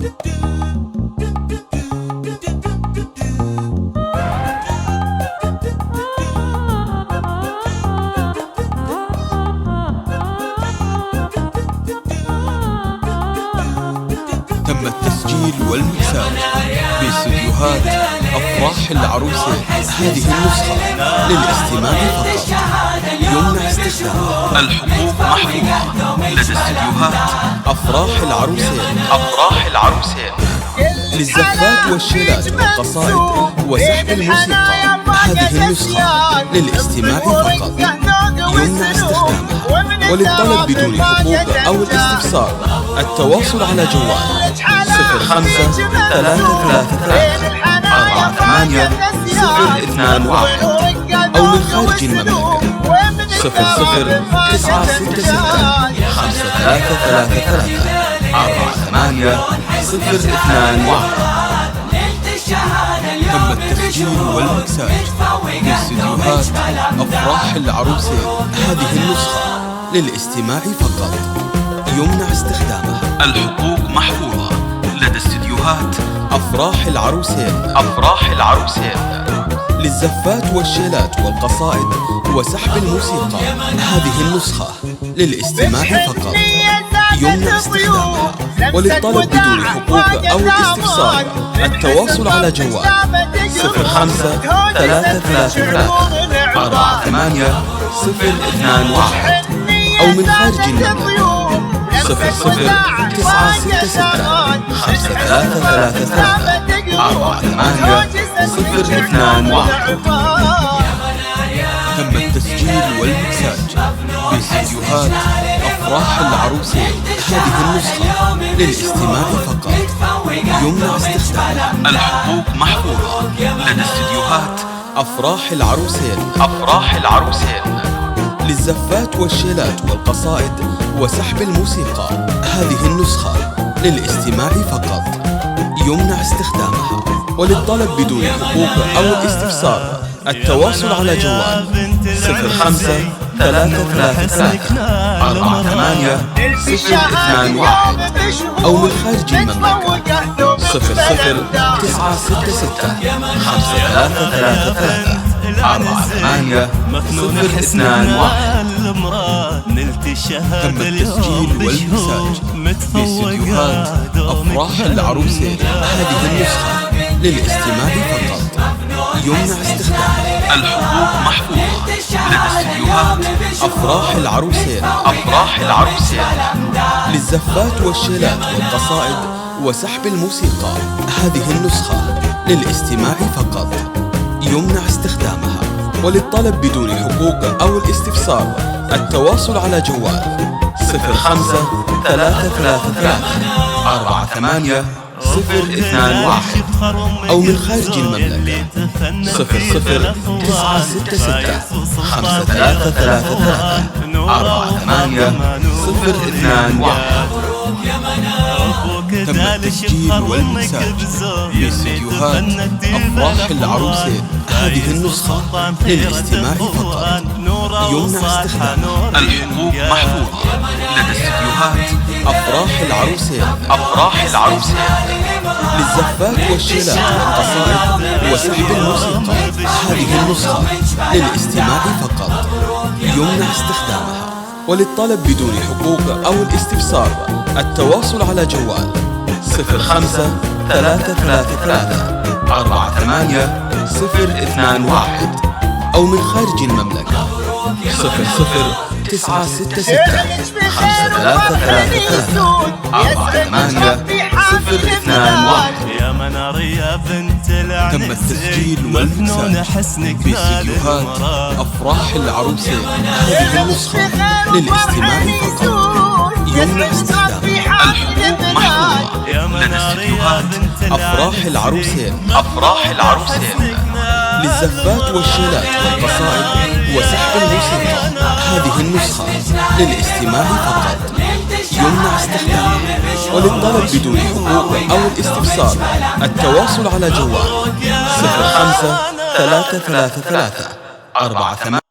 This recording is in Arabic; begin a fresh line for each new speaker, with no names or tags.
تم التسجيل والمكساج باستديوهات أفراح العروسة. هذه النسخة للاستماع فقط، يمنع استخدامها. الحقوق محفوظة لدى استديوهات أفراح العروسة. أفراح العروسة للزفات والشيلات والقصائد وسحب الموسيقى. هذه النسخة للاستماع فقط، يمنع استخدامها. وللطلب بدون حقوق أو الاستفسار التواصل على جوال 0533480021 أو من خارج المملكة 00965333480021. تم التسجيل والمكساج باستديوهات أفراح العروسة. هذه النسخة للاستماع فقط، يمنع استخدامها. الحقوق محفوظة لدى استديوهات أفراح العروسين. أفراح العروسين للزفات والشيلات والقصائد وسحب الموسيقى. هذه النسخة للاستماع فقط، يمنع استخدامها. وللطلب بدون حقوق أو الاستفسار التواصل على جوال 0533480021 أو من خارج المملكة 00965333480021. تم التسجيل والمكساج باستديوهات أفراح العروسة. هذه النسخة للاستماع فقط، يمنع استخدامها. الحقوق محفوظة لدى استديوهات أفراح العروسين. أفراح العروسين للزفات والشيلات والقصائد وسحب الموسيقى. هذه النسخة للاستماع فقط، يمنع استخدامها. وللطلب بدون حقوق أو الاستفسار التواصل على جوال 0533480021 أو من خارج المملكة 00965333480021. تم التسجيل والمكساج باستديوهات أفراح العروسة. هذه النسخة للاستماع فقط، يمنع استخدامها. الحقوق محفوظة لدى استديوهات أفراح العروسين. أفراح العروسين للزفات والشيلات والقصائد وسحب الموسيقى. هذه النسخة للاستماع فقط، يمنع استخدامها. وللطلب بدون حقوق أو الاستفسار التواصل على جوال 0533480021 أو من خارج المملكة 00965333480021. تم التسجيل والمكساج باستديوهات أفراح العروسة. هذه النسخة للاستماع فقط، يمنع استخدامها. الحقوق محفوظة لدى استديوهات أفراح العروسين. أفراح العروسين للزفات والشيلات والقصائد وسحب الموسيقى. هذه النسخة للاستماع فقط، يمنع استخدامها. وللطلب بدون حقوق أو الاستفسار التواصل على جوال 0533480021 أو من خارج المملكة 00965333480021. تم التسجيل والمكساج باستديوهات أفراح العروسة. هذه النسخة للاستماع فقط، يمنع استخدامها. الحقوق محفوظة لدى استديوهات أفراح العروسين. أفراح العروسين للزفات والشيلات والقصائد وسحب الموسيقى. هذه النسخة للاستماع فقط، يمنع استخدامها. وللطلب بدون حقوق أو الاستفسار التواصل على جوال 053348